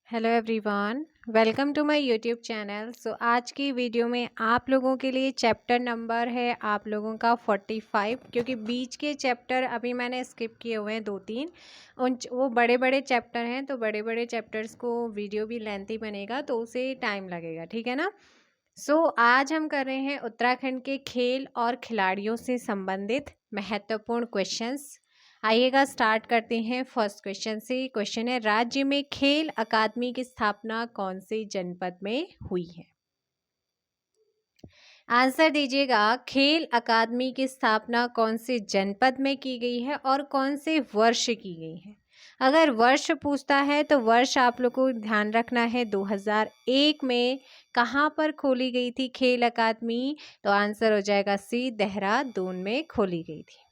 Hello everyone, welcome to my YouTube channel. आज की video में आप लोगों के लिए चैप्टर नंबर है आप लोगों का 45, क्योंकि बीच के चैप्टर अभी मैंने स्किप किए हुए हैं 2-3। वो बड़े बड़े चैप्टर हैं, तो बड़े बड़े चैप्टर्स को वीडियो भी लेंथी बनेगा तो उसे टाइम लगेगा, ठीक है ना। आज हम कर रहे हैं उत्तराखंड के खेल और खिलाड़ियों से संबंधित महत्वपूर्ण क्वेश्चंस। आइएगा स्टार्ट करते हैं फर्स्ट क्वेश्चन से। क्वेश्चन है, राज्य में खेल अकादमी की स्थापना कौन से जनपद में हुई है। आंसर दीजिएगा, खेल अकादमी की स्थापना कौन से जनपद में की गई है और कौन से वर्ष की गई है। अगर वर्ष पूछता है तो वर्ष आप लोग को ध्यान रखना है 2001 में कहाँ पर खोली गई थी खेल अकादमी। तो आंसर हो जाएगा सी, देहरादून में खोली गई थी।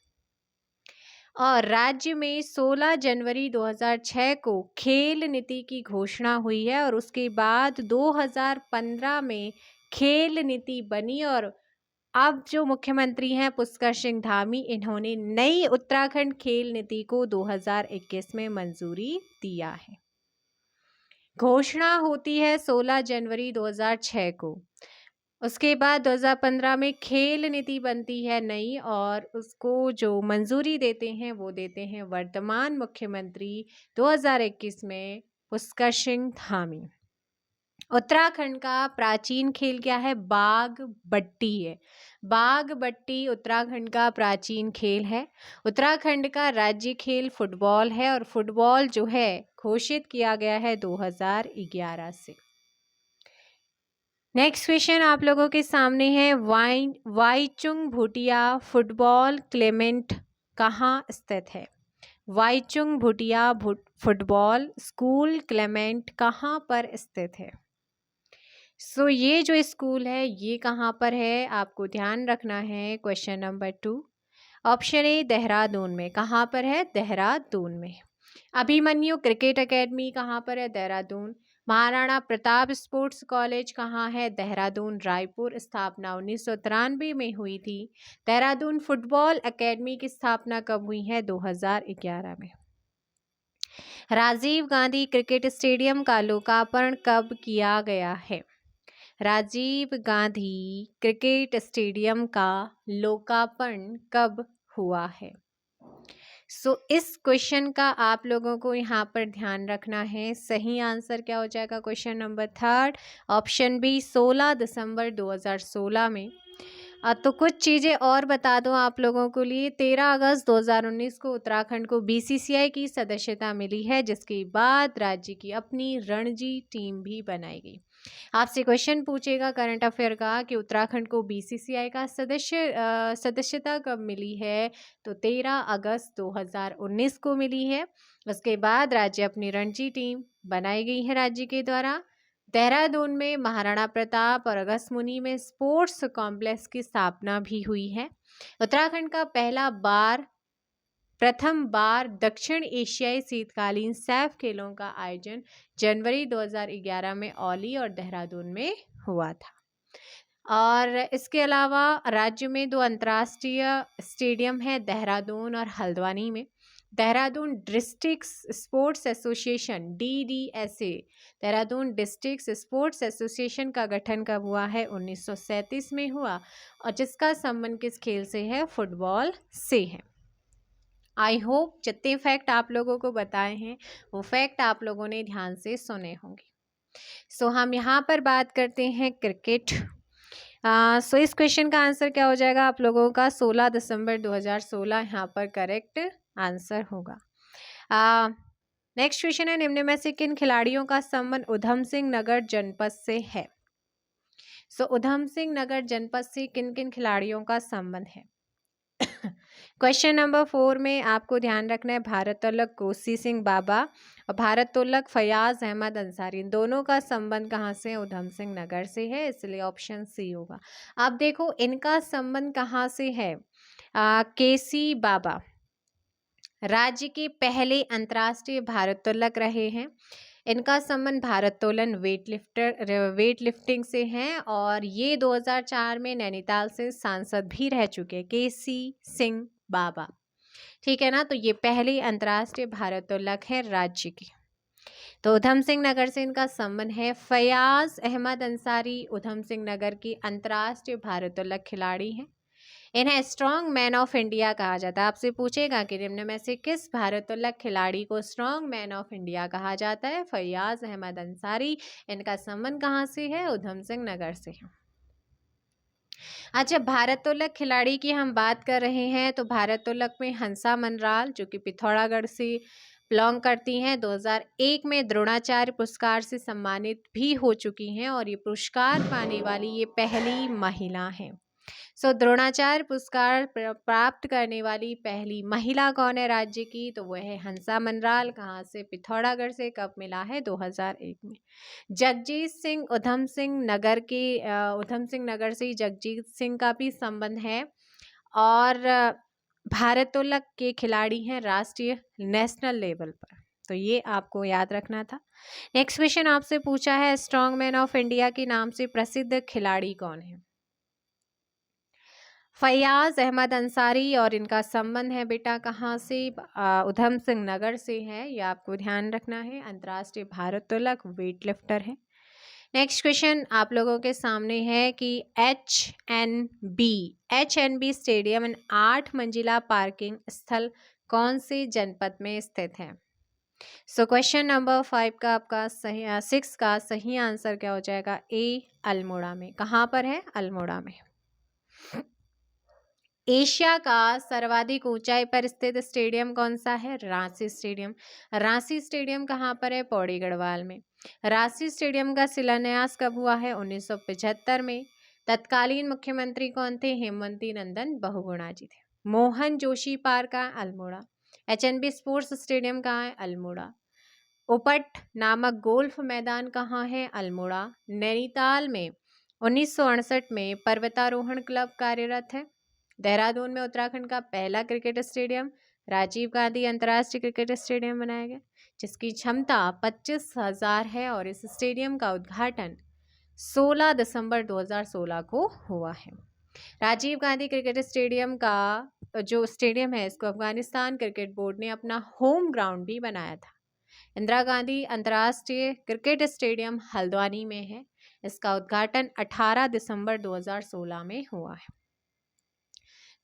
और राज्य में 16 जनवरी 2006 को खेल नीति की घोषणा हुई है और उसके बाद 2015 में खेल नीति बनी और अब जो मुख्यमंत्री हैं पुष्कर सिंह धामी, इन्होंने नई उत्तराखंड खेल नीति को 2021 में मंजूरी दिया है। घोषणा होती है 16 जनवरी 2006 को। उसके बाद 2015 में खेल नीति बनती है नई और उसको जो मंजूरी देते हैं वो देते हैं वर्तमान मुख्यमंत्री 2021 में पुष्कर सिंह धामी। उत्तराखंड का प्राचीन खेल क्या है? बाग बट्टी है। बाग बट्टी उत्तराखंड का प्राचीन खेल है। उत्तराखंड का राज्य खेल फुटबॉल है और फुटबॉल जो है घोषित किया गया है 2011 से। नेक्स्ट क्वेश्चन आप लोगों के सामने है, वाईचुंग भूटिया फुटबॉल क्लेमेंट कहाँ स्थित है। वाईचुंग भूटिया फुटबॉल स्कूल क्लेमेंट कहाँ पर स्थित है। ये जो स्कूल है ये कहाँ पर है, आपको ध्यान रखना है। Question number 2, option A Dehradun में। कहाँ पर है? देहरादून में। अभिमन्यु क्रिकेट एकेडमी कहाँ पर है? देहरादून। महाराणा प्रताप स्पोर्ट्स कॉलेज कहाँ है? देहरादून। रायपुर। स्थापना 1993 में हुई थी। देहरादून फुटबॉल एकेडमी की स्थापना कब हुई है? 2011 में। राजीव गांधी क्रिकेट स्टेडियम का लोकार्पण कब किया गया है? राजीव गांधी क्रिकेट स्टेडियम का लोकार्पण कब हुआ है? इस क्वेश्चन का आप लोगों को यहाँ पर ध्यान रखना है। सही आंसर क्या हो जाएगा? क्वेश्चन नंबर 3, ऑप्शन बी 16 दिसंबर 2016 में। तो कुछ चीज़ें और बता दूं आप लोगों के लिए। 13 अगस्त 2019 को उत्तराखंड को बीसीसीआई की सदस्यता मिली है, जिसके बाद राज्य की अपनी रणजी टीम भी बनाई गई। आपसे क्वेश्चन पूछेगा करंट अफेयर का कि उत्तराखंड को बीसीसीआई का सदस्यता कब मिली है। तो 13 अगस्त 2019 को मिली है। उसके बाद राज्य अपनी रणजी टीम बनाई गई है राज्य के द्वारा। देहरादून में महाराणा प्रताप और अगस्त मुनि में स्पोर्ट्स कॉम्प्लेक्स की स्थापना भी हुई है। उत्तराखंड का प्रथम बार दक्षिण एशियाई शीतकालीन सैफ खेलों का आयोजन जनवरी 2011 में औली और देहरादून में हुआ था। और इसके अलावा राज्य में 2 अंतर्राष्ट्रीय स्टेडियम है, देहरादून और हल्द्वानी में। Dehradun district sports association DDSA, Dehradun district sports association का गठन कब हुआ है? 1937 में हुआ और जिसका संबंध किस खेल से है? फुटबॉल से है। आई होप जितने फैक्ट आप लोगों को बताए हैं वो फैक्ट आप लोगों ने ध्यान से सुने होंगे। हम यहाँ पर बात करते हैं क्रिकेट। इस क्वेश्चन का आंसर क्या हो जाएगा आप लोगों का? 16 दिसंबर 2016 यहाँ पर करेक्ट आंसर होगा। नेक्स्ट क्वेश्चन है, निम्न में से किन खिलाड़ियों का संबंध उधम सिंह नगर जनपद से है। उधम सिंह नगर जनपद से किन किन खिलाड़ियों का संबंध है? क्वेश्चन नंबर 4 में आपको ध्यान रखना है, भारतोलक कोसी सिंह बाबा और भारतोलक फयाज अहमद अंसारी, इन दोनों का संबंध कहाँ से है? उधम सिंह नगर से है, इसलिए ऑप्शन सी होगा। अब देखो इनका संबंध कहाँ से है। केसी बाबा राज्य के पहले अंतर्राष्ट्रीय भारोत्तोलक रहे हैं। इनका संबंध भारोत्तोलन वेट लिफ्टिंग से है और ये 2004 में नैनीताल से सांसद भी रह चुके हैं, केसी सिंह बाबा। ठीक है ना, तो ये पहले अंतर्राष्ट्रीय भारोत्तोलक है राज्य के। तो उधम सिंह नगर से इनका संबंध है। फयाज अहमद अंसारी उधम सिंह नगर की अंतर्राष्ट्रीय भारोत्तोलक खिलाड़ी हैं। इन्हें स्ट्रॉन्ग मैन ऑफ इंडिया कहा जाता है। आपसे पूछेगा कि निम्न में से किस भारोत्तोलक खिलाड़ी को स्ट्रॉन्ग मैन ऑफ इंडिया कहा जाता है? फयाज अहमद अंसारी। इनका संबंध कहाँ से है? उधम सिंह नगर से है। अच्छा, भारोत्तोलक खिलाड़ी की हम बात कर रहे हैं तो भारोत्तोलक में हंसा मनराल जो कि पिथौरागढ़ से बिलोंग करती हैं, 2001 में द्रोणाचार्य पुरस्कार से सम्मानित भी हो चुकी हैं और ये पुरस्कार पाने वाली ये पहली महिला हैं। द्रोणाचार्य पुरस्कार प्राप्त करने वाली पहली महिला कौन है राज्य की? तो वह है हंसा मनराल। कहाँ से? पिथौरागढ़ से। कब मिला है? 2001 में। जगजीत सिंह उधम सिंह नगर के उधम सिंह नगर से ही जगजीत सिंह का भी संबंध है और भारोत्तोलक के खिलाड़ी हैं राष्ट्रीय नेशनल लेवल पर। तो ये आपको याद रखना था। नेक्स्ट क्वेश्चन आपसे पूछा है स्ट्रॉन्ग मैन ऑफ इंडिया के नाम से प्रसिद्ध खिलाड़ी कौन है? फयाज अहमद अंसारी और इनका संबंध है बेटा कहाँ से? उधम सिंह नगर से है। ये आपको ध्यान रखना है। अंतर्राष्ट्रीय भारोत्तोलक वेट लिफ्टर है। नेक्स्ट क्वेश्चन आप लोगों के सामने है कि एच.एन.बी स्टेडियम 8 मंजिला पार्किंग स्थल कौन से जनपद में स्थित है? क्वेश्चन नंबर 5 का आपका सही 6 का सही आंसर क्या हो जाएगा? ए, अल्मोड़ा में। कहाँ पर है? अल्मोड़ा में। एशिया का सर्वाधिक ऊंचाई पर स्थित स्टेडियम कौन सा है? रांची स्टेडियम। रांची स्टेडियम कहाँ पर है? पौड़ी गढ़वाल में। रांची स्टेडियम का शिलान्यास कब हुआ है? 1975 में। तत्कालीन मुख्यमंत्री कौन थे? हेमवती नंदन बहुगुणा जी थे। मोहन जोशी पार्क का अल्मोड़ा। एच.एन.बी स्पोर्ट्स स्टेडियम कहाँ है? अल्मोड़ा। उपट नामक गोल्फ मैदान कहाँ है? अल्मोड़ा। नैनीताल में 1968 में पर्वतारोहण क्लब कार्यरत है। देहरादून में उत्तराखंड का पहला क्रिकेट स्टेडियम राजीव गांधी अंतर्राष्ट्रीय क्रिकेट स्टेडियम बनाया गया जिसकी क्षमता 25,000 है और इस स्टेडियम का उद्घाटन 16 दिसंबर 2016 को हुआ है। राजीव गांधी क्रिकेट स्टेडियम का जो स्टेडियम है इसको अफगानिस्तान क्रिकेट बोर्ड ने अपना होम ग्राउंड भी बनाया था। इंदिरा गांधी अंतर्राष्ट्रीय क्रिकेट स्टेडियम हल्द्वानी में है। इसका उद्घाटन 18 दिसंबर 2016 में हुआ है।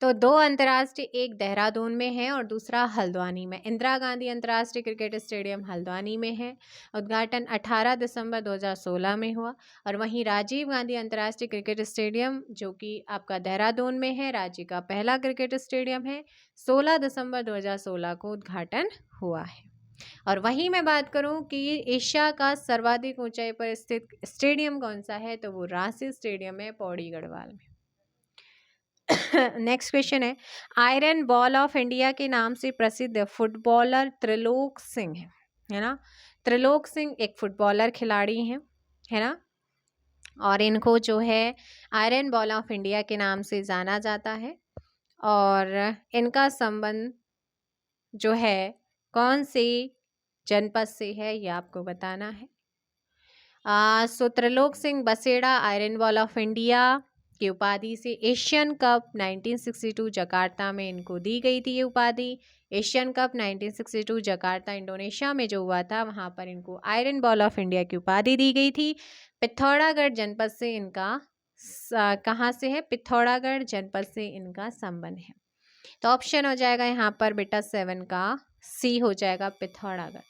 तो 2 अंतर्राष्ट्रीय, एक देहरादून में है और दूसरा हल्द्वानी में। इंदिरा गांधी अंतर्राष्ट्रीय क्रिकेट स्टेडियम हल्द्वानी में है। उद्घाटन 18 दिसंबर 2016 में हुआ और वहीं राजीव गांधी अंतर्राष्ट्रीय क्रिकेट स्टेडियम जो कि आपका देहरादून में है, राज्य का पहला क्रिकेट स्टेडियम है, 16 दिसंबर 2016 को उद्घाटन हुआ है। और वहीं मैं बात करूं कि एशिया का सर्वाधिक ऊंचाई पर स्थित स्टेडियम कौन सा है? तो वो रांची स्टेडियम है पौड़ी गढ़वाल में। Next question iron ball of India के नाम से प्रसिद्ध फुटबॉलर त्रिलोक सिंह है ना। त्रिलोक सिंह एक फुटबॉलर खिलाड़ी हैं, है ना, और इनको जो है आयरन बॉल ऑफ इंडिया के नाम से जाना जाता है और इनका संबंध जो है कौन से जनपद से है ये आपको बताना है। Trilok Singh Baseda iron ball of India की उपाधि से एशियन कप 1962 जकार्ता में इनको दी गई थी ये उपाधि। एशियन कप 1962 जकार्ता इंडोनेशिया में जो हुआ था वहां पर इनको आयरन बॉल ऑफ इंडिया की उपाधि दी गई थी। पिथौरागढ़ जनपद से इनका कहाँ से है? पिथौरागढ़ जनपद से इनका संबंध है। तो ऑप्शन हो जाएगा यहाँ पर बेटा 7 का सी हो जाएगा, पिथौरागढ़।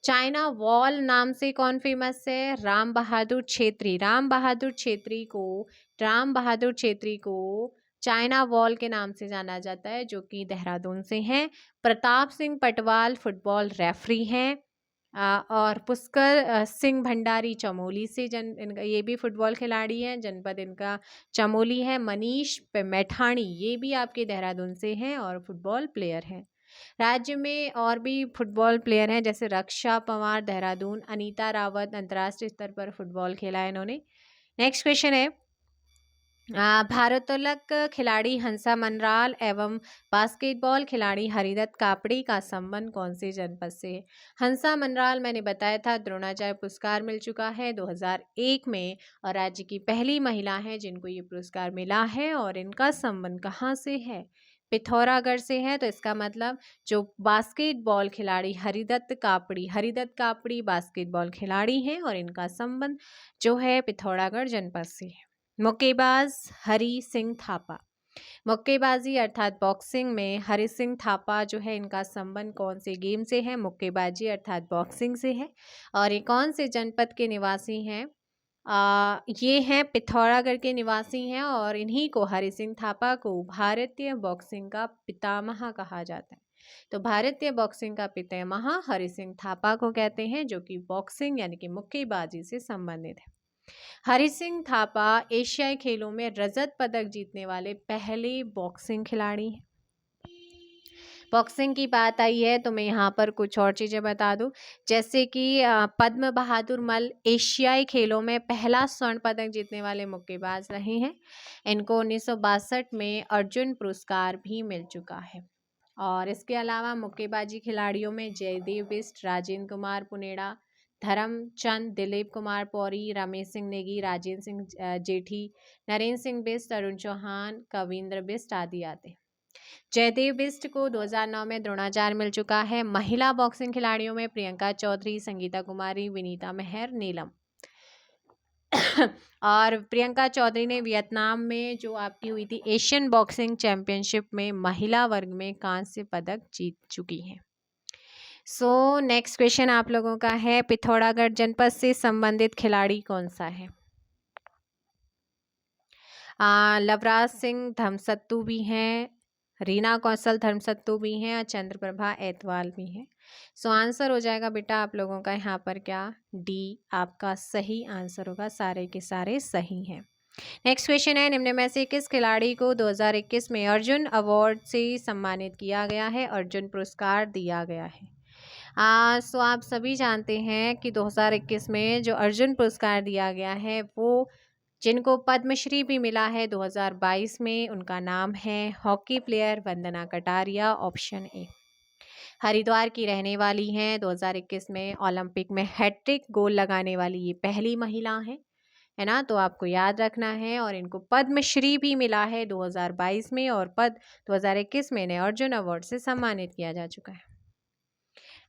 चाइना वॉल नाम से कौन फेमस है? राम बहादुर छेत्री। राम बहादुर छेत्री को चाइना वॉल के नाम से जाना जाता है जो कि देहरादून से हैं। प्रताप सिंह पटवाल फुटबॉल रेफरी हैं और पुष्कर सिंह भंडारी चमोली से ये भी फुटबॉल खिलाड़ी हैं, जनपद इनका चमोली है। मनीष मैठाणी ये भी आपके देहरादून से हैं और फुटबॉल प्लेयर हैं। राज्य में और भी फुटबॉल प्लेयर हैं जैसे रक्षा पवार देहरादून, अनीता रावत अंतर्राष्ट्रीय स्तर पर फुटबॉल खेला है इन्होंने। नेक्स्ट क्वेश्चन है भारोत्तोलक खिलाड़ी हंसा मनराल एवं बास्केटबॉल खिलाड़ी हरिदत्त कापड़ी का संबंध कौन से जनपद से है? हंसा मनराल मैंने बताया था द्रोणाचार्य पुरस्कार मिल चुका है 2001 में और राज्य की पहली महिला है जिनको ये पुरस्कार मिला है और इनका संबंध कहाँ से है? पिथौरागढ़ से है, तो इसका मतलब जो बास्केटबॉल खिलाड़ी हरिदत्त कापड़ी बास्केटबॉल खिलाड़ी हैं और इनका संबंध जो है पिथौरागढ़ जनपद से है। मुक्केबाज हरि सिंह थापा, मुक्केबाजी अर्थात बॉक्सिंग में हरि सिंह थापा जो है इनका संबंध कौन से गेम से है? मुक्केबाजी अर्थात बॉक्सिंग से है। और ये कौन से जनपद के निवासी हैं? ये हैं पिथौरागढ़ के निवासी हैं और इन्हीं को हरि सिंह थापा को भारतीय बॉक्सिंग का पितामह कहा जाता है। तो भारतीय बॉक्सिंग का पितामह हरि सिंह थापा को कहते हैं, जो कि बॉक्सिंग यानी कि मुक्केबाजी से संबंधित है। हरि सिंह थापा एशियाई खेलों में रजत पदक जीतने वाले पहले बॉक्सिंग खिलाड़ी हैं। बॉक्सिंग की बात आई है तो मैं यहाँ पर कुछ और चीज़ें बता दूं, जैसे कि पद्म बहादुर मल एशियाई खेलों में पहला स्वर्ण पदक जीतने वाले मुक्केबाज रहे हैं। इनको 1962 में अर्जुन पुरस्कार भी मिल चुका है। और इसके अलावा मुक्केबाजी खिलाड़ियों में जयदेव बिष्ट, राजेंद्र कुमार पुनेड़ा, धर्मचंद, दिलीप कुमार पौरी, रमेश सिंह नेगी, राजेंद्र सिंह जेठी, नरेंद्र सिंह बिष्ट, अरुण चौहान, कविंद्र बिष्ट आदि आते हैं। जयदेव बिष्ट को 2009 में द्रोणाचार्य मिल चुका है। महिला बॉक्सिंग खिलाड़ियों में प्रियंका चौधरी, संगीता कुमारी, विनीता मेहर, नीलम और प्रियंका चौधरी ने वियतनाम में जो आपकी हुई थी एशियन बॉक्सिंग चैंपियनशिप में महिला वर्ग में कांस्य पदक जीत चुकी हैं। सो नेक्स्ट क्वेश्चन आप लोगों का है, पिथौरागढ़ जनपद से संबंधित खिलाड़ी कौन सा है? लवराज सिंह धर्मसत्तू भी हैं, रीना कौशल धर्मसत्तू भी हैं और चंद्रप्रभा एतवाल भी हैं। सो आंसर हो जाएगा बेटा आप लोगों का यहाँ पर क्या? डी आपका सही आंसर होगा, सारे के सारे सही हैं। नेक्स्ट क्वेश्चन है, निम्न में से किस खिलाड़ी को 2021 में अर्जुन अवार्ड से सम्मानित किया गया है, अर्जुन पुरस्कार दिया गया है? सो आप सभी जानते हैं कि 2021 में जो अर्जुन पुरस्कार दिया गया है वो जिनको पद्मश्री भी मिला है 2022 में, उनका नाम है hockey player Vandana Kataria, option A. Haridwar की रहने वाली हैं, 2021 में ओलंपिक में हैट्रिक गोल लगाने वाली ये पहली महिला है ना, तो आपको याद रखना है। और इनको पद्मश्री भी मिला है 2022 में और 2021 में इन्हें अर्जुन अवार्ड से सम्मानित किया जा चुका है।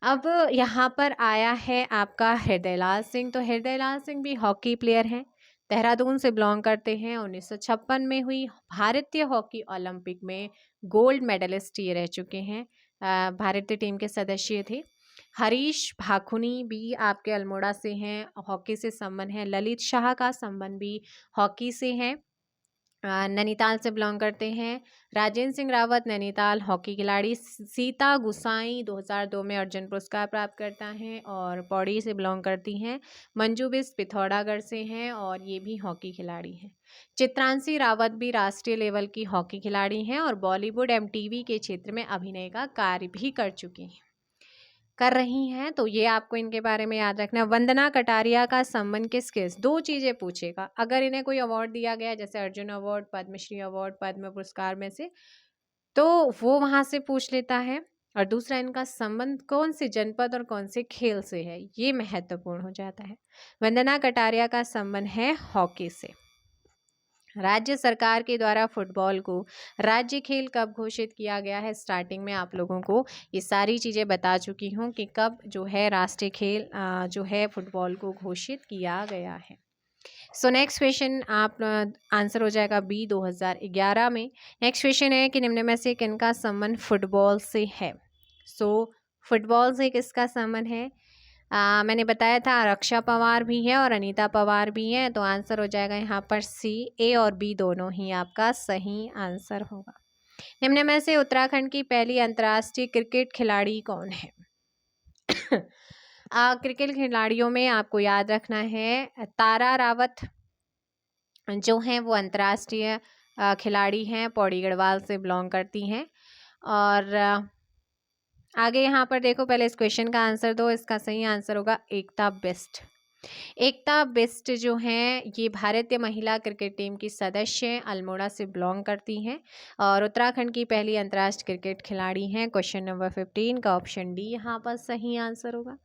अब यहाँ पर आया है आपका हृदयलाल सिंह, तो हृदयलाल सिंह भी हॉकी प्लेयर हैं, देहरादून से बिलोंग करते हैं। 1956 में हुई भारतीय हॉकी ओलंपिक में गोल्ड मेडलिस्ट ये रह चुके हैं, भारतीय टीम के सदस्य थे। हरीश भाकुनी भी आपके अल्मोड़ा से हैं, हॉकी से संबंध है। ललित शाह का संबंध भी हॉकी से है, नैनीताल से बिलोंग करते हैं। राजेंद्र सिंह रावत नैनीताल हॉकी खिलाड़ी। सीता गुसाई 2002 में अर्जुन पुरस्कार प्राप्त करता है और पौड़ी से बिलोंग करती हैं। मंजू बिष्ट पिथौरागढ़ से हैं और ये भी हॉकी खिलाड़ी हैं। चित्रांशी रावत भी राष्ट्रीय लेवल की हॉकी खिलाड़ी हैं और बॉलीवुड एमटीवी के क्षेत्र में अभिनय का कार्य भी कर रही हैं, तो ये आपको इनके बारे में याद रखना। वंदना कटारिया का संबंध किस दो चीज़ें पूछेगा, अगर इन्हें कोई अवार्ड दिया गया जैसे अर्जुन अवार्ड, पद्मश्री अवार्ड, पद्म पुरस्कार में से, तो वो वहाँ से पूछ लेता है। और दूसरा, इनका संबंध कौन से जनपद और कौन से खेल से है, ये महत्वपूर्ण हो जाता है। वंदना कटारिया का संबंध है हॉकी से। राज्य सरकार के द्वारा फुटबॉल को राज्य खेल कब घोषित किया गया है? स्टार्टिंग में आप लोगों को ये सारी चीज़ें बता चुकी हूँ कि कब जो है राष्ट्रीय खेल जो है फुटबॉल को घोषित किया गया है। सो नेक्स्ट क्वेश्चन आप आंसर हो जाएगा बी 2011 में। नेक्स्ट क्वेश्चन है कि निम्न में से किनका संबंध फुटबॉल से है? सो फुटबॉल से किसका संबंध है? मैंने बताया था रक्षा पवार भी है और अनीता पवार भी हैं, तो आंसर हो जाएगा यहाँ पर सी। ए और बी दोनों ही आपका सही आंसर होगा। निम्न में से उत्तराखंड की पहली अंतर्राष्ट्रीय क्रिकेट खिलाड़ी कौन है? क्रिकेट खिलाड़ियों में आपको याद रखना है तारा रावत जो हैं वो अंतर्राष्ट्रीय खिलाड़ी हैं, पौड़ी गढ़वाल से बिलोंग करती हैं। और आगे यहाँ पर देखो, पहले इस क्वेश्चन का आंसर दो। इसका सही आंसर होगा एकता बिष्ट। एकता बिष्ट जो हैं ये भारतीय महिला क्रिकेट टीम की सदस्य हैं, अल्मोड़ा से बिलोंग करती हैं और उत्तराखंड की पहली अंतर्राष्ट्रीय क्रिकेट खिलाड़ी हैं। क्वेश्चन नंबर 15 का ऑप्शन डी यहाँ पर सही आंसर होगा।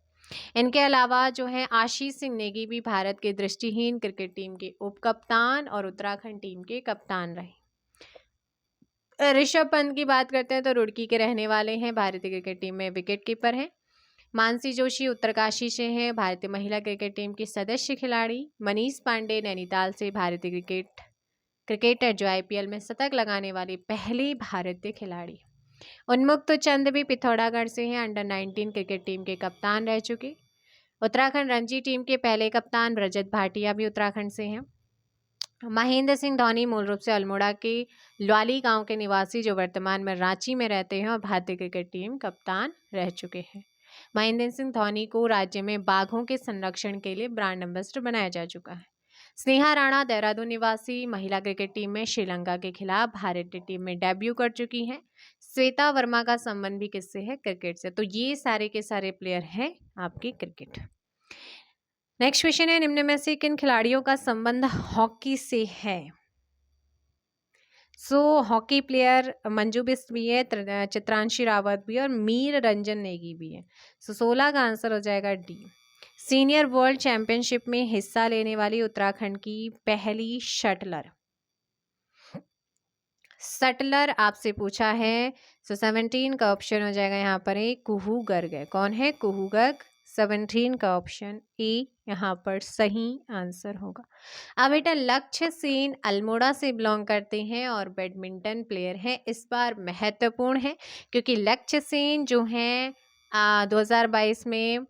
इनके अलावा जो है आशीष सिंह नेगी भी भारत के दृष्टिहीन क्रिकेट टीम के उप कप्तान और उत्तराखंड टीम के कप्तान रहे। ऋषभ पंत की बात करते हैं तो रुड़की के रहने वाले हैं, भारतीय क्रिकेट टीम में विकेट कीपर हैं। मानसी जोशी उत्तरकाशी से हैं, भारतीय महिला क्रिकेट टीम की सदस्य खिलाड़ी। मनीष पांडे नैनीताल से, भारतीय क्रिकेटर जो आईपीएल में शतक लगाने वाली पहली भारतीय खिलाड़ी। उन्मुक्त चंद भी पिथौरागढ़ से हैं, अंडर 19 क्रिकेट टीम के कप्तान रह चुके। उत्तराखंड रणजी टीम के पहले कप्तान रजत भाटिया भी उत्तराखंड से हैं। महेंद्र सिंह धोनी मूल रूप से अल्मोड़ा के ल्वाली गांव के निवासी, जो वर्तमान में रांची में रहते हैं और भारतीय क्रिकेट टीम कप्तान रह चुके हैं। महेंद्र सिंह धोनी को राज्य में बाघों के संरक्षण के लिए ब्रांड एम्बेसडर बनाया जा चुका है। स्नेहा राणा देहरादून निवासी, महिला क्रिकेट टीम में श्रीलंका के खिलाफ भारतीय टीम में डेब्यू कर चुकी हैं। श्वेता वर्मा का संबंध भी किससे है? क्रिकेट से। तो ये सारे के सारे प्लेयर हैं आपके क्रिकेट। नेक्स्ट क्वेश्चन है, निम्न में से किन खिलाड़ियों का संबंध हॉकी से है? हॉकी प्लेयर मंजू बिस्ट भी है, चित्रांशी रावत भी और मीर रंजन नेगी भी है। 16 का आंसर हो जाएगा डी। सीनियर वर्ल्ड चैंपियनशिप में हिस्सा लेने वाली उत्तराखंड की पहली शटलर आपसे पूछा है। 17 का ऑप्शन हो जाएगा यहाँ पर एक कुहू गर्ग है। कौन है? कुहू गर्ग। 17 का ऑप्शन ए यहाँ पर सही आंसर होगा। अब बेटा लक्ष्य सेन अल्मोड़ा से बिलोंग करते हैं और बैडमिंटन प्लेयर हैं। इस बार महत्वपूर्ण है क्योंकि लक्ष्य सेन जो हैं 2022 में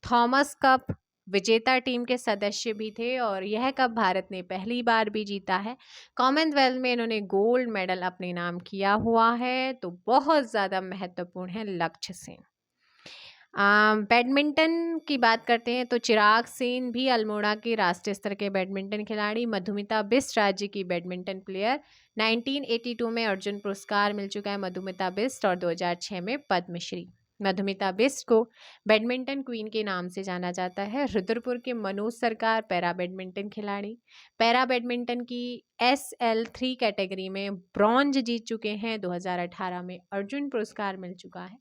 थॉमस कप विजेता टीम के सदस्य भी थे और यह कप भारत ने पहली बार भी जीता है। कॉमनवेल्थ में इन्होंने गोल्ड मेडल अपने नाम किया हुआ है, तो बहुत ज़्यादा महत्वपूर्ण है लक्ष्य सेन। बैडमिंटन की बात करते हैं तो चिराग सेन भी अल्मोड़ा के राष्ट्रीय स्तर के बैडमिंटन खिलाड़ी। मधुमिता बिस्ट राज्य की बैडमिंटन प्लेयर। 1982 में अर्जुन पुरस्कार मिल चुका है मधुमिता बिस्ट और 2006 में पद्मश्री। मधुमिता बिस्ट को बैडमिंटन क्वीन के नाम से जाना जाता है। रुद्रपुर के मनोज सरकार पैरा बैडमिंटन खिलाड़ी, पैरा बैडमिंटन की SL3 कैटेगरी में ब्रॉन्ज जीत चुके हैं। 2018 में अर्जुन पुरस्कार मिल चुका है।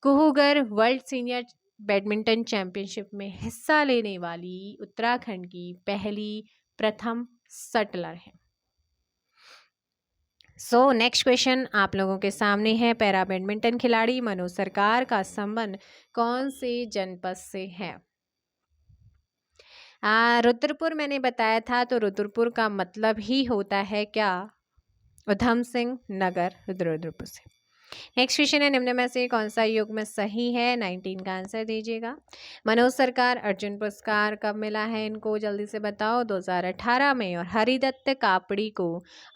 कुहूगर वर्ल्ड सीनियर बैडमिंटन चैंपियनशिप में हिस्सा लेने वाली उत्तराखंड की प्रथम शटलर है। नेक्स्ट क्वेश्चन आप लोगों के सामने है। पैरा बैडमिंटन खिलाड़ी मनोज सरकार का संबंध कौन से जनपद से है? रुद्रपुर मैंने बताया था, तो रुद्रपुर का मतलब ही होता है क्या? उधम सिंह नगर, रुद्रपुर से। नेक्स्ट क्वेश्चन है, निम्न में से कौन सा युग्म सही है? 19 का आंसर दीजिएगा। मनोज सरकार अर्जुन पुरस्कार कब मिला है इनको? जल्दी से बताओ। 2018 में। और हरिदत्त कापड़ी को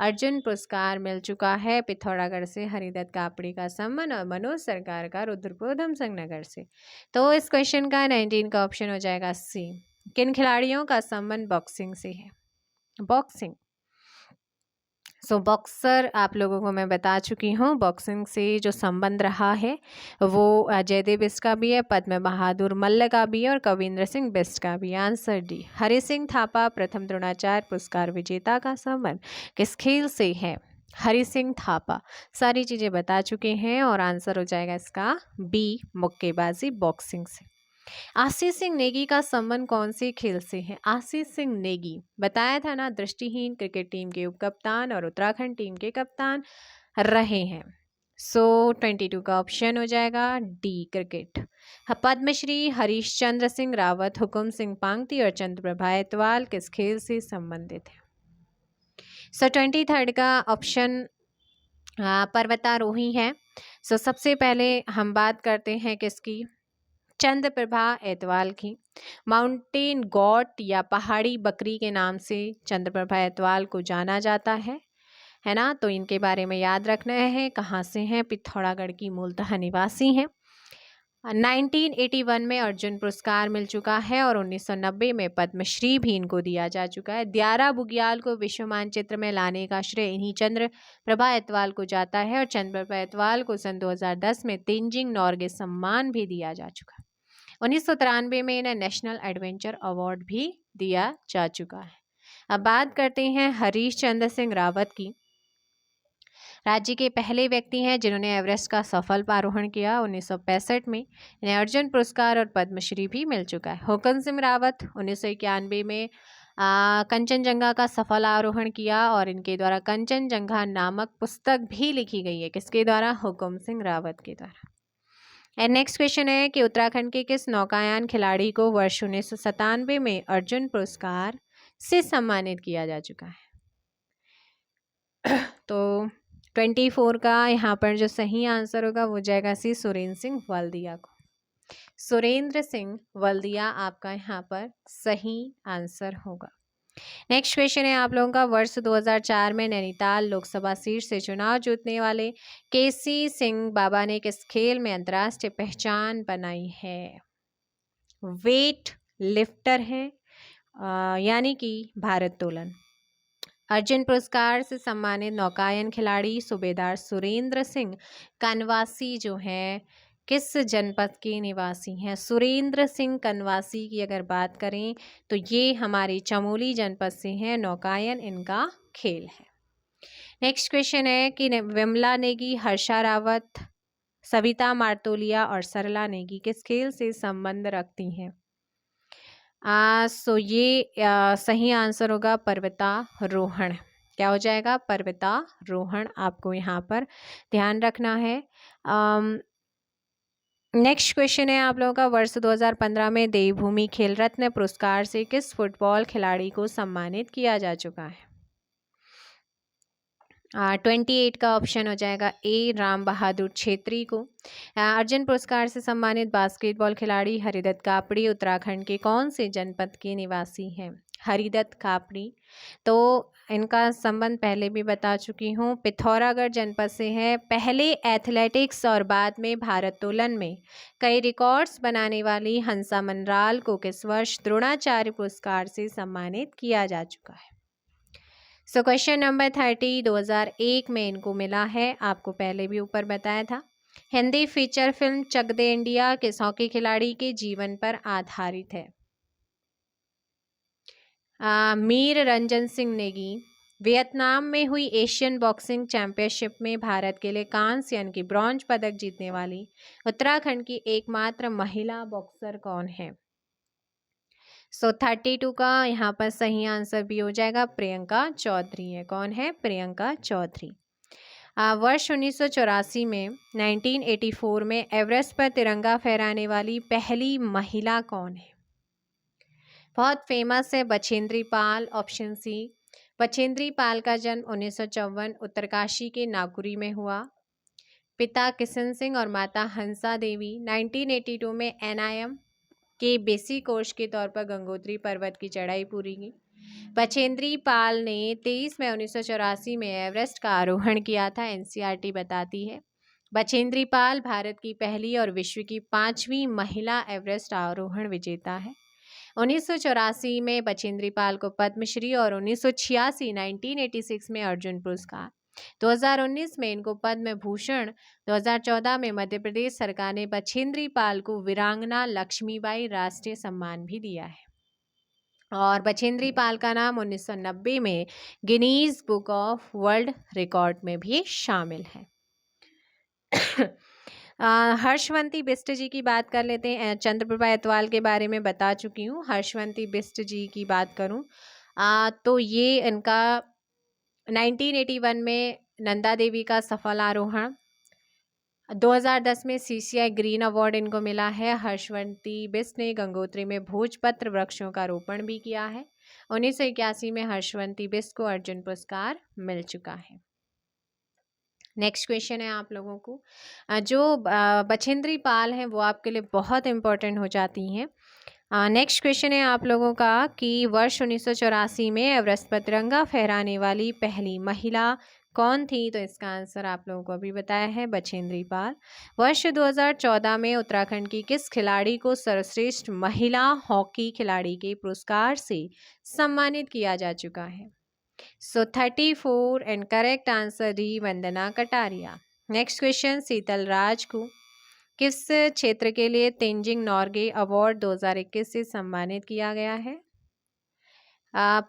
अर्जुन पुरस्कार मिल चुका है। पिथौरागढ़ से हरिदत्त कापड़ी का संबंध और मनोज सरकार का रुद्रपुर उधम सिंह नगर से। तो इस क्वेश्चन का 19 का ऑप्शन हो जाएगा सी। किन खिलाड़ियों का संबंध बॉक्सिंग से है? बॉक्सिंग। बॉक्सर आप लोगों को मैं बता चुकी हूँ। बॉक्सिंग से जो संबंध रहा है वो जयदेव बिस्ट का भी है, पद्म बहादुर मल्ल का भी है और कविंद्र सिंह बिस्ट का भी। Answer D. हरि सिंह थापा प्रथम द्रोणाचार्य पुरस्कार विजेता का संबंध किस खेल से है? हरि सिंह थापा। सारी चीज़ें बता चुके हैं और आंसर हो जाएगा इसका बी, मुक्केबाजी, बॉक्सिंग से। आशीष सिंह नेगी का संबंध कौन से खेल से है? आशीष सिंह नेगी बताया था ना, दृष्टिहीन क्रिकेट टीम के उप कप्तान और उत्तराखंड टीम के कप्तान रहे हैं। 22 का ऑप्शन हो जाएगा डी, क्रिकेट। पद्मश्री हरीश चंद्र सिंह रावत, हुकुम सिंह पांगती और चंद्रप्रभा एतवाल किस खेल से संबंधित है? 23 का ऑप्शन पर्वतारोही है। सबसे पहले हम बात करते हैं किसकी? चंद्रप्रभा एतवाल की। माउंटेन गॉट या पहाड़ी बकरी के नाम से चंद्रप्रभा एतवाल को जाना जाता है ना? तो इनके बारे में याद रखना है। कहाँ से हैं? पिथौरागढ़ की मूलतः निवासी हैं। 1981 में अर्जुन पुरस्कार मिल चुका है और 1990 में पद्मश्री भी इनको दिया जा चुका है। दियारा बुग्याल को विश्व मानचित्र में लाने का श्रेय इन्हीं चंद्रप्रभा एतवाल को जाता है और चंद्रप्रभा एतवाल को सन 2010 में तेंजिंग नॉर्गे सम्मान भी दिया जा चुका है। 1993 में इन्हें नेशनल एडवेंचर अवार्ड भी दिया जा चुका है। अब बात करते हैं हरीश चंद्र सिंह रावत की। राज्य के पहले व्यक्ति हैं जिन्होंने एवरेस्ट का सफल आरोहण किया। 1965 में इन्हें अर्जुन पुरस्कार और पद्मश्री भी मिल चुका है। हुकुम सिंह रावत 1991 में कंचनजंगा का सफल आरोहण किया और इनके द्वारा कंचनजंगा नामक पुस्तक भी लिखी गई है। किसके द्वारा? हुकुम सिंह रावत के द्वारा। एंड नेक्स्ट क्वेश्चन है कि उत्तराखंड के किस नौकायान खिलाड़ी को वर्ष 1997 में अर्जुन पुरस्कार से सम्मानित किया जा चुका है? तो 24 का यहाँ पर जो सही आंसर होगा वो जाएगा सी सुरेंद्र सिंह वल्दिया को। सुरेंद्र सिंह वल्दिया आपका यहाँ पर सही आंसर होगा। नेक्स्ट क्वेश्चन है आप लोगों का, वर्ष 2004 में नैनीताल लोकसभा सीट से चुनाव जीतने वाले केसी सिंह बाबा ने किस खेल में अंतर्राष्ट्रीय पहचान बनाई है? वेट लिफ्टर है, यानी कि भारोत्तोलन। अर्जुन पुरस्कार से सम्मानित नौकायन खिलाड़ी सूबेदार सुरेंद्र सिंह कनवासी जो हैं किस जनपद के निवासी हैं? सुरेंद्र सिंह कनवासी की अगर बात करें तो ये हमारे चमोली जनपद से हैं। नौकायन इनका खेल है। नेक्स्ट क्वेश्चन है कि विमला नेगी, हर्षा रावत, सविता मार्तोलिया और सरला नेगी किस खेल से संबंध रखती हैं? सो ये सही आंसर होगा पर्वतारोहण। क्या हो जाएगा? पर्वतारोहण आपको यहाँ पर ध्यान रखना है। नेक्स्ट क्वेश्चन है आप लोगों का, वर्ष 2015 में देवभूमि खेल रत्न पुरस्कार से किस फुटबॉल खिलाड़ी को सम्मानित किया जा चुका है? 28 का ऑप्शन हो जाएगा ए, राम बहादुर छेत्री को। अर्जुन पुरस्कार से सम्मानित बास्केटबॉल खिलाड़ी हरिदत्त कापड़ी उत्तराखंड के कौन से जनपद के निवासी हैं? हरिदत्त कापड़ी, तो इनका संबंध पहले भी बता चुकी हूँ, पिथौरागढ़ जनपद से है। पहले एथलेटिक्स और बाद में भारोत्तोलन में कई रिकॉर्ड्स बनाने वाली हंसा मनराल को किस वर्ष द्रोणाचार्य पुरस्कार से सम्मानित किया जा चुका है? सो क्वेश्चन नंबर 30 2001 में इनको मिला है। आपको पहले भी ऊपर बताया था। हिंदी फीचर फिल्म चक दे इंडिया किस हॉकी खिलाड़ी के जीवन पर आधारित है? मीर रंजन सिंह नेगी। वियतनाम में हुई एशियन बॉक्सिंग चैंपियनशिप में भारत के लिए कांस्य यानी कि ब्रॉन्ज पदक जीतने वाली उत्तराखंड की एकमात्र महिला बॉक्सर कौन है? सो 32 का यहाँ पर सही आंसर भी हो जाएगा प्रियंका चौधरी है। कौन है? प्रियंका चौधरी। वर्ष 1984 में 1984 में एवरेस्ट पर तिरंगा फहराने वाली पहली महिला कौन है? बहुत फेमस है, बछेंद्री पाल। Option C. बछेंद्री पाल का जन्म 1954 उत्तरकाशी के नागुरी में हुआ। पिता किशन सिंह और माता हंसा देवी 1982 में NIM के बेसिक कोर्स के तौर पर गंगोत्री पर्वत की चढ़ाई पूरी की। बछेंद्री पाल ने 23 मई 1984 में एवरेस्ट का आरोहण किया था। NCERT बताती है बछेंद्री पाल भारत की पहली और विश्व की 5वीं महिला एवरेस्ट आरोहण विजेता है। 1984 में बछेंद्री पाल को पद्मश्री और 1986 में अर्जुन पुरस्कार, 2019 में इनको पद्म भूषण, 2014 में मध्य प्रदेश सरकार ने बछेंद्री पाल को वीरांगना लक्ष्मीबाई राष्ट्रीय सम्मान भी दिया है। और बछेंद्री पाल का नाम 1990 में Guinness book of world record में भी शामिल है। हर्षवंती बिष्ट जी की बात कर लेते हैं। चंद्रप्रभा एतवाल के बारे में बता चुकी हूँ। हर्षवंती बिष्ट जी की बात करूँ तो ये इनका 1981 में नंदा देवी का सफल आरोहण, 2010 में CCI ग्रीन अवार्ड इनको मिला है। हर्षवंती बिष्ट ने गंगोत्री में भोजपत्र वृक्षों का रोपण भी किया है। 1981 में हर्षवंती बिष्ट को अर्जुन पुरस्कार मिल चुका है। नेक्स्ट क्वेश्चन है आप लोगों को, जो बछेंद्री पाल हैं वो आपके लिए बहुत इंपॉर्टेंट हो जाती हैं। नेक्स्ट क्वेश्चन है आप लोगों का कि वर्ष 1984 में एवरेस्ट पर तिरंगा फहराने वाली पहली महिला कौन थी? तो इसका आंसर आप लोगों को अभी बताया है, बछेंद्री पाल। वर्ष 2014 में उत्तराखंड की किस खिलाड़ी को सर्वश्रेष्ठ महिला हॉकी खिलाड़ी के पुरस्कार से सम्मानित किया जा चुका है? So 34 and correct answer D, Vandana Kataria. Next question, Sheetal Raj को किस क्षेत्र के लिए तेंजिंग नॉर्गे अवार्ड 2021 से सम्मानित किया गया है?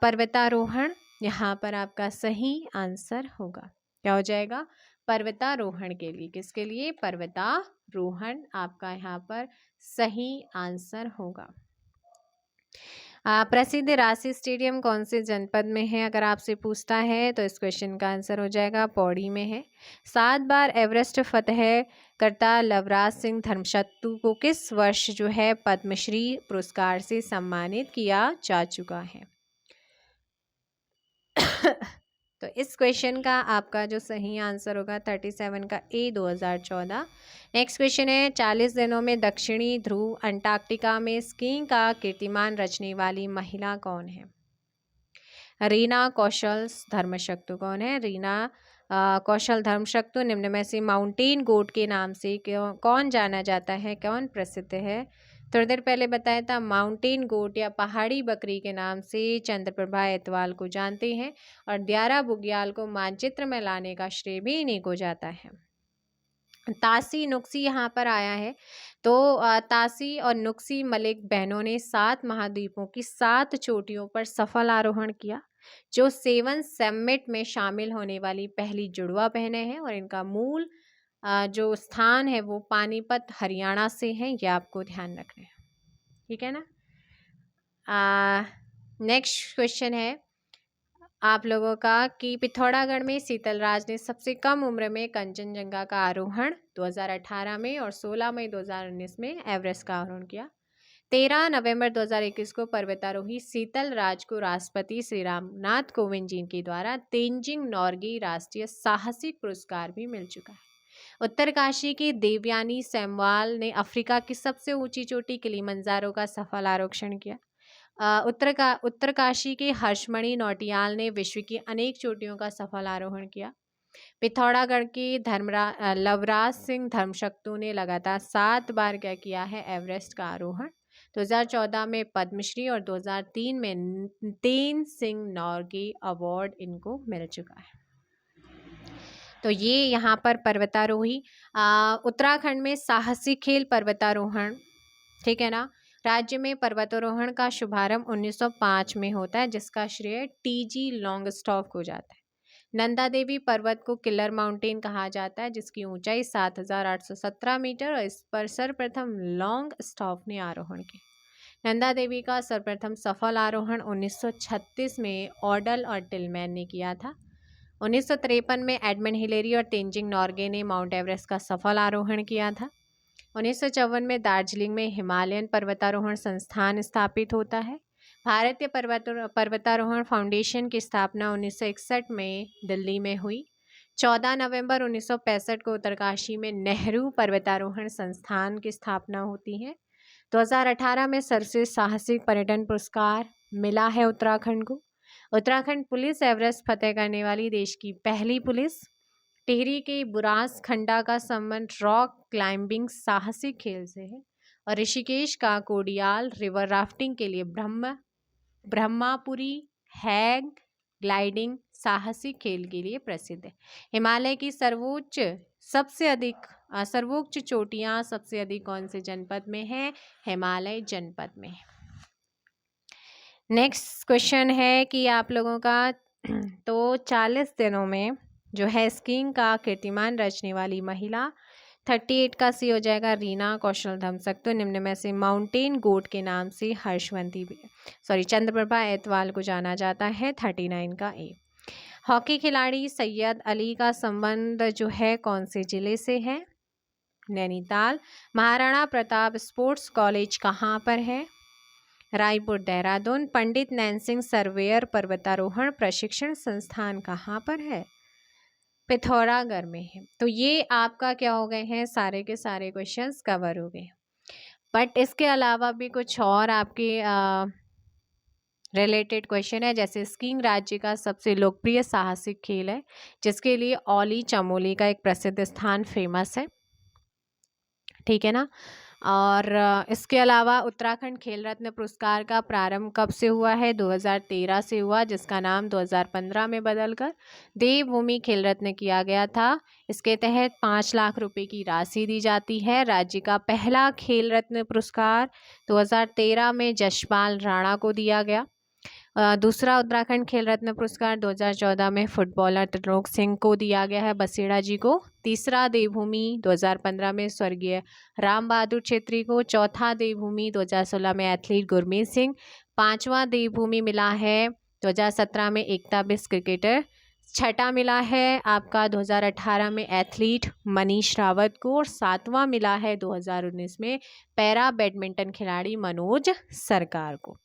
पर्वतारोहण यहाँ पर आपका सही आंसर होगा। क्या हो जाएगा? पर्वतारोहण के लिए। किसके लिए? पर्वतारोहण आपका यहाँ पर सही आंसर होगा। प्रसिद्ध रांची स्टेडियम कौन से जनपद में है? अगर आपसे पूछता है तो इस क्वेश्चन का आंसर हो जाएगा पौड़ी में है। 7 बार एवरेस्ट फतेह करता लवराज सिंह धर्मशक्तु को किस वर्ष जो है पद्मश्री पुरस्कार से सम्मानित किया जा चुका है? तो इस क्वेश्चन का आपका जो सही आंसर होगा 37 का ए 2014। नेक्स्ट क्वेश्चन है 40 दिनों में दक्षिणी ध्रुव अंटार्कटिका में स्कीइंग का कीर्तिमान रचने वाली महिला कौन है? रीना कौशल धर्मशक्तु कौन है? रीना कौशल धर्मशक्तु निम्न में से माउंटेन गोट के नाम से कौन जाना जाता है, कौन प्रसिद्ध है? थोड़ी देर पहले बताया था माउंटेन गोट या पहाड़ी बकरी के नाम से चंद्रप्रभा एतवाल को जानते हैं और दियारा बुग्याल को मानचित्र में लाने का श्रेय भी इन्हीं को जाता है। तासी नुक्सी यहाँ पर आया है तो तासी और नुक्सी मलिक बहनों ने 7 महाद्वीपों की 7 चोटियों पर सफल आरोहण किया, जो 7 समिट में शामिल होने वाली पहली जुड़वा बहनें हैं और इनका मूल जो स्थान है वो पानीपत हरियाणा से है, ये आपको ध्यान रखना है, ठीक है ना। नेक्स्ट क्वेश्चन है आप लोगों का कि पिथौरागढ़ में शीतलराज ने सबसे कम उम्र में कंचनजंगा का आरोहण 2018 में और 16 मई 2019 में एवरेस्ट का आरोहण किया। 13 नवंबर 2021 को पर्वतारोही शीतलराज को राष्ट्रपति श्री रामनाथ कोविंद जी के द्वारा तेंजिंग नॉर्गे राष्ट्रीय साहसिक पुरस्कार भी मिल चुका है। उत्तरकाशी की देवयानी सैमवाल ने अफ्रीका की सबसे ऊंची चोटी किलिमंजारो का सफल आरोहण किया। उत्तरकाशी के हर्षमणि नौटियाल ने विश्व की अनेक चोटियों का सफल आरोहण किया। पिथौरागढ़ के लवराज सिंह धर्मशक्तु ने लगातार 7 बार क्या किया है एवरेस्ट का आरोहण। 2014 में पद्मश्री और 2003 में तेन सिंह नॉर्गे अवार्ड इनको मिल चुका है। तो ये यहाँ पर पर्वतारोही उत्तराखंड में साहसिक खेल पर्वतारोहण, ठीक है ना। राज्य में पर्वतारोहण का शुभारंभ 1905 में होता है, जिसका श्रेय टीजी लॉन्गस्टॉफ को जाता है। नंदा देवी पर्वत को किलर माउंटेन कहा जाता है, जिसकी ऊंचाई 7,817 मीटर और इस पर सर्वप्रथम लॉन्गस्टॉफ ने आरोहण किया। नंदा देवी का सर्वप्रथम सफल आरोहण 1936 में ऑडल और टिलमैन ने किया था। 1953 में एडमंड हिलेरी और तेंजिंग नॉर्गे ने माउंट एवरेस्ट का सफल आरोहण किया था। 1954 में दार्जिलिंग में हिमालयन पर्वतारोहण संस्थान स्थापित होता है। भारतीय पर्वतारोहण फाउंडेशन की स्थापना 1961 में दिल्ली में हुई। 14 नवंबर 1965 को उत्तरकाशी में नेहरू पर्वतारोहण संस्थान की स्थापना होती है। 2018 में सर्वश्रेष्ठ साहसिक पर्यटन पुरस्कार मिला है उत्तराखंड को। उत्तराखंड पुलिस एवरेस्ट फतेह करने वाली देश की पहली पुलिस। टिहरी के बुरास खंडा का संबंध रॉक क्लाइंबिंग साहसिक खेल से है और ऋषिकेश का कोडियाल रिवर राफ्टिंग के लिए ब्रह्मापुरी हैग ग्लाइडिंग साहसिक खेल के लिए प्रसिद्ध है। हिमालय की सर्वोच्च चोटियां सबसे अधिक कौन से जनपद में है? हिमालय जनपद में। नेक्स्ट क्वेश्चन है कि आप लोगों का तो 40 दिनों में जो है स्कीइंग का कीर्तिमान रचने वाली महिला 38 का सी हो जाएगा रीना कौशल धर्मशक्तु निम्न में से माउंटेन गोट के नाम से चंद्रप्रभा एतवाल को जाना जाता है। 39 का ए। हॉकी खिलाड़ी सैयद अली का संबंध जो है कौन से जिले से है? नैनीताल। महाराणा प्रताप स्पोर्ट्स कॉलेज कहाँ पर है? रायपुर देहरादून। पंडित नैनसिंह सर्वेयर पर्वतारोहण प्रशिक्षण संस्थान कहाँ पर है? पिथौरागढ़ में है। तो ये आपका क्या हो गए हैं, सारे के सारे क्वेश्चंस कवर हो गए। बट इसके अलावा भी कुछ और आपके रिलेटेड क्वेश्चन है, जैसे स्कीइंग राज्य का सबसे लोकप्रिय साहसिक खेल है, जिसके लिए औली चमोली का एक प्रसिद्ध स्थान फेमस है, ठीक है ना। और इसके अलावा उत्तराखंड खेल रत्न पुरस्कार का प्रारंभ कब से हुआ है? 2013 से हुआ, जिसका नाम 2015 में बदलकर देवभूमि खेल रत्न किया गया था। इसके तहत 5 लाख रुपए की राशि दी जाती है। राज्य का पहला खेल रत्न पुरस्कार 2013 में जशपाल राणा को दिया गया। दूसरा उत्तराखंड खेल रत्न पुरस्कार 2014 में फुटबॉलर त्रिलोक सिंह को दिया गया है, बसेड़ा जी को। तीसरा देवभूमि 2015 में स्वर्गीय राम बहादुर छेत्री को। चौथा देवभूमि 2016 में एथलीट गुरमीत सिंह। 5वां देवभूमि मिला है 2017 में एकता बिष्ट क्रिकेटर। 6ठा मिला है आपका 2018 में एथलीट मनीष रावत को, और 7वां मिला है 2019 में पैरा बैडमिंटन खिलाड़ी मनोज सरकार को।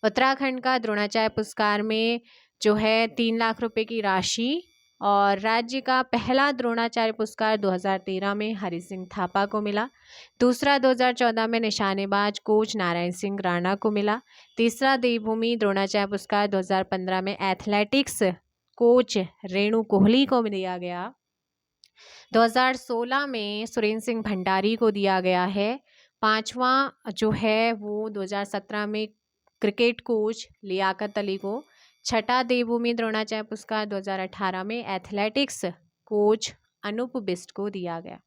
उत्तराखंड का द्रोणाचार्य पुरस्कार में जो है 3 लाख रुपए की राशि, और राज्य का पहला द्रोणाचार्य पुरस्कार 2013 में हरि सिंह थापा को मिला। दूसरा 2014 में निशानेबाज कोच नारायण सिंह राणा को मिला। तीसरा देवभूमि द्रोणाचार्य पुरस्कार 2015 में एथलेटिक्स कोच रेणु कोहली को दिया गया। 2016 में सुरेंद्र सिंह भंडारी को दिया गया है। 5वां जो है वो 2017 में क्रिकेट कोच लियाकत अली को। 6ठा देवभूमि द्रोणाचार्य पुरस्कार 2018 में एथलेटिक्स कोच अनूप बिष्ट को दिया गया।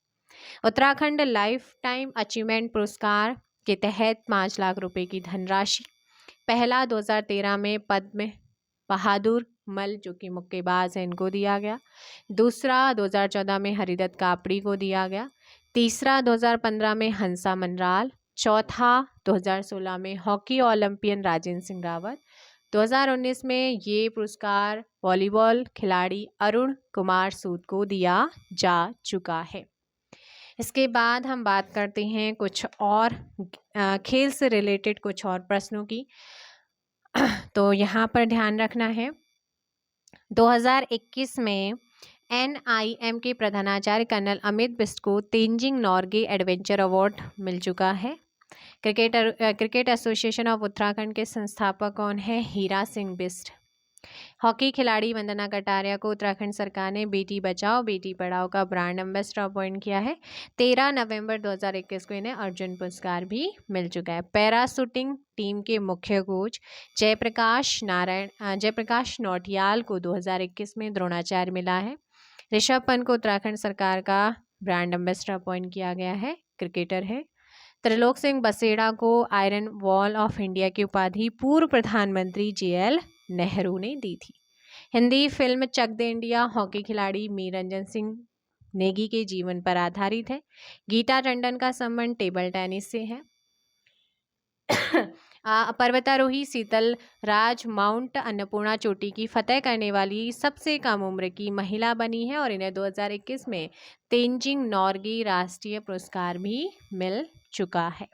उत्तराखंड लाइफ टाइम अचीवमेंट पुरस्कार के तहत 5 लाख रुपए की धनराशि। पहला 2013 में पद्म बहादुर मल जो कि मुक्केबाज हैं इनको दिया गया। दूसरा 2014 में हरिदत्त कापड़ी को दिया गया। तीसरा 2015 में हंसा मनराल। चौथा 2016 में हॉकी ओलंपियन राजेंद्र सिंह रावत। 2019 में ये पुरस्कार वॉलीबॉल खिलाड़ी अरुण कुमार सूद को दिया जा चुका है। इसके बाद हम बात करते हैं कुछ और खेल से रिलेटेड कुछ और प्रश्नों की। तो यहाँ पर ध्यान रखना है, 2021 में NIM के प्रधानाचार्य कर्नल अमित बिष्ट को तेंजिंग नॉर्गे एडवेंचर अवार्ड मिल चुका है। क्रिकेट एसोसिएशन ऑफ उत्तराखंड के संस्थापक कौन है? हीरा सिंह बिष्ट। हॉकी खिलाड़ी वंदना कटारिया को उत्तराखंड सरकार ने बेटी बचाओ बेटी पढ़ाओ का ब्रांड एम्बेसडर अपॉइंट किया है। 13 नवंबर 2021 को इन्हें अर्जुन पुरस्कार भी मिल चुका है। पैरा शूटिंग टीम के मुख्य कोच जयप्रकाश नौटियाल को 2021 में द्रोणाचार्य मिला है। ऋषभ पंत को उत्तराखंड सरकार का ब्रांड एम्बेसडर अपॉइंट किया गया है, क्रिकेटर है। त्रिलोक सिंह बसेड़ा को आयरन वॉल ऑफ इंडिया की उपाधि पूर्व प्रधानमंत्री JL नेहरू ने दी थी। हिंदी फिल्म चक दे इंडिया हॉकी खिलाड़ी मीररंजन सिंह नेगी के जीवन पर आधारित है। गीता टंडन का संबंध टेबल टेनिस से है। पर्वतारोही शीतल राज माउंट अन्नपूर्णा चोटी की फतह करने वाली सबसे कम उम्र की महिला बनी है, और इन्हें 2021 में तेंजिंग नॉर्गे राष्ट्रीय पुरस्कार भी मिल चुका है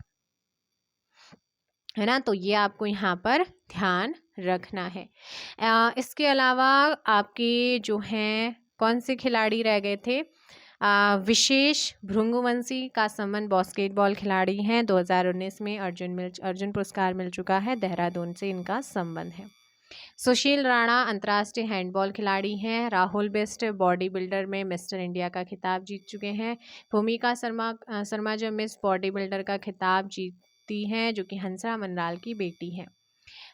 ना। तो ये आपको यहाँ पर ध्यान रखना है। इसके अलावा आपके जो हैं कौन से खिलाड़ी रह गए थे? विशेष भृंगुवंशी का संबंध बास्केटबॉल खिलाड़ी हैं। 2019 में अर्जुन पुरस्कार मिल चुका है। देहरादून से इनका संबंध है। सुशील राणा अंतर्राष्ट्रीय हैंडबॉल खिलाड़ी हैं। राहुल बिष्ट बॉडी बिल्डर में मिस्टर इंडिया का खिताब जीत चुके हैं। भूमिका शर्मा जो मिस बॉडी बिल्डर का खिताब जीतती हैं, जो कि हंसा मनराल की बेटी हैं।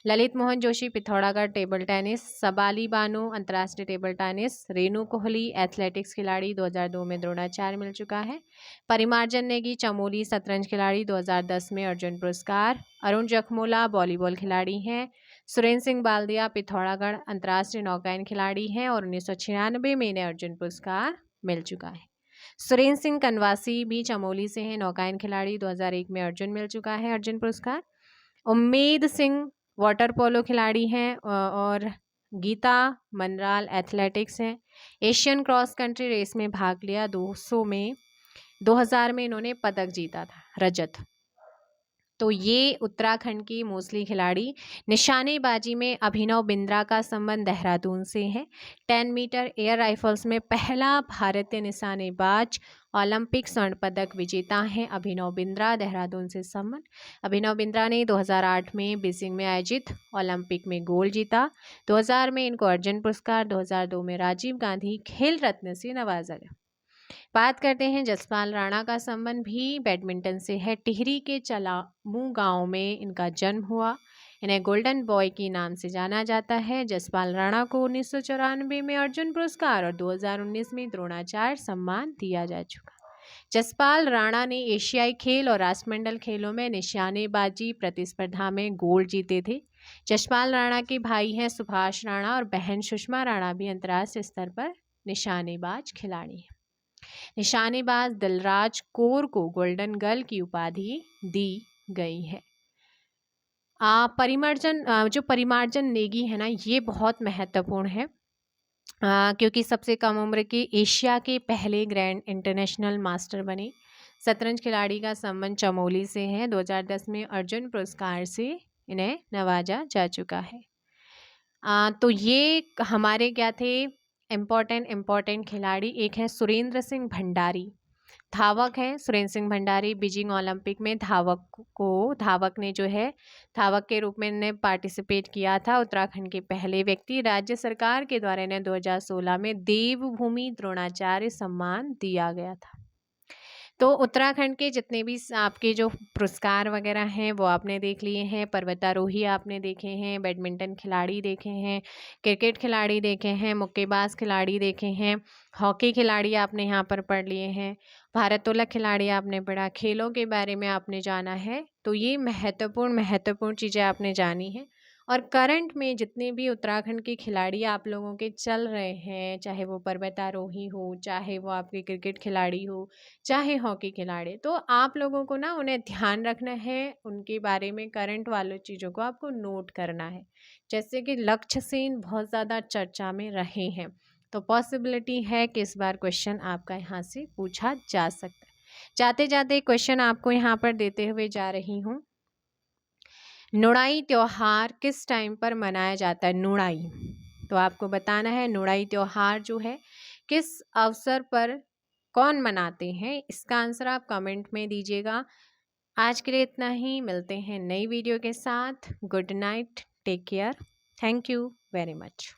Lalit Mohan Joshi Pithoragarh table tennis. सबाली बानो अंतर्राष्ट्रीय table tennis. Renu Kohli athletics खिलाड़ी 2002 में द्रोणाचार्य मिल चुका है। परिमार्जन नेगी चमोली शतरंज खिलाड़ी 2010 में अर्जुन पुरस्कार। अरुण जखमोला वॉलीबॉल खिलाड़ी हैं। सुरेंद्र सिंह बाल्दिया पिथौरागढ़ अंतर्राष्ट्रीय नौकायन खिलाड़ी हैं, और 1996 में इन्हें अर्जुन पुरस्कार मिल चुका है। सुरेंद्र सिंह कनवासी भी चमोली से हैं, नौकायन खिलाड़ी 2001 में अर्जुन मिल चुका है अर्जुन पुरस्कार। उम्मेद सिंह वाटर पोलो खिलाड़ी हैं, और गीता मनराल एथलेटिक्स हैं। एशियन क्रॉस कंट्री रेस में भाग लिया 200 में। 2000 में इन्होंने पदक जीता था, रजत। तो ये उत्तराखंड की मोस्टली खिलाड़ी। निशानेबाजी में अभिनव बिंद्रा का संबंध देहरादून से है। 10 मीटर एयर राइफल्स में पहला भारतीय निशानेबाज ओलंपिक स्वर्ण पदक विजेता हैं अभिनव बिंद्रा, देहरादून से संबंध। अभिनव बिंद्रा ने 2008 में बीजिंग में आयोजित ओलंपिक में गोल्ड जीता। 2000 में इनको अर्जुन पुरस्कार, 2002 में राजीव गांधी खेल रत्न से नवाजा गया। बात करते हैं जसपाल राणा का संबंध भी बैडमिंटन से है। टिहरी के चलामू गांव में इनका जन्म हुआ। इन्हें गोल्डन बॉय के नाम से जाना जाता है। जसपाल राणा को 1994 में अर्जुन पुरस्कार और 2019 में द्रोणाचार्य सम्मान दिया जा चुका। जसपाल राणा ने एशियाई खेल और राष्ट्रमंडल खेलों में निशानेबाजी प्रतिस्पर्धा में गोल्ड जीते थे। जसपाल राणा के भाई हैं सुभाष राणा और बहन सुषमा राणा भी अंतर्राष्ट्रीय स्तर पर निशानेबाज खिलाड़ी हैं। निशानेबाज दिलराज कौर को गोल्डन गर्ल की उपाधि दी गई है। जो परिमार्जन नेगी है ना, ये बहुत महत्वपूर्ण है, क्योंकि सबसे कम उम्र के एशिया के पहले ग्रैंड इंटरनेशनल मास्टर बने। शतरंज खिलाड़ी का संबंध चमोली से है। 2010 में अर्जुन पुरस्कार से इन्हें नवाजा जा चुका है। तो ये हमारे क्या थे इम्पोर्टेंट खिलाड़ी। एक है सुरेंद्र सिंह भंडारी, धावक हैं सुरेंद्र सिंह भंडारी। बीजिंग ओलंपिक में धावक ने जो है धावक के रूप में इन्हें पार्टिसिपेट किया था। उत्तराखंड के पहले व्यक्ति। राज्य सरकार के द्वारा इन्हें 2016 में देवभूमि द्रोणाचार्य सम्मान दिया गया था। तो उत्तराखंड के जितने भी आपके जो पुरस्कार वगैरह हैं वो आपने देख लिए हैं। पर्वतारोही आपने देखे हैं, बैडमिंटन खिलाड़ी देखे हैं, क्रिकेट खिलाड़ी देखे हैं, मुक्केबाज खिलाड़ी देखे हैं, हॉकी खिलाड़ी आपने यहाँ पर पढ़ लिए हैं, भारोत्तोलक खिलाड़ी आपने पढ़ा, खेलों के बारे में आपने जाना है। तो ये महत्वपूर्ण चीज़ें आपने जानी है। और करंट में जितने भी उत्तराखंड के खिलाड़ी आप लोगों के चल रहे हैं, चाहे वो पर्वतारोही हो, चाहे वो आपके क्रिकेट खिलाड़ी हो, चाहे हॉकी खिलाड़ी, तो आप लोगों को ना उन्हें ध्यान रखना है। उनके बारे में करंट वालों चीज़ों को आपको नोट करना है। जैसे कि लक्ष्य सेन बहुत ज़्यादा चर्चा में रहे हैं, तो पॉसिबिलिटी है कि इस बार क्वेश्चन आपका यहाँ से पूछा जा सकता है। जाते जाते क्वेश्चन आपको यहाँ पर देते हुए जा रही हूँ। नुड़ाई त्योहार किस टाइम पर मनाया जाता है? नुड़ाई, तो आपको बताना है नुड़ाई त्योहार जो है किस अवसर पर कौन मनाते हैं। इसका आंसर आप कमेंट में दीजिएगा। आज के लिए इतना ही, मिलते हैं नई वीडियो के साथ। Good night, take care, thank you very much.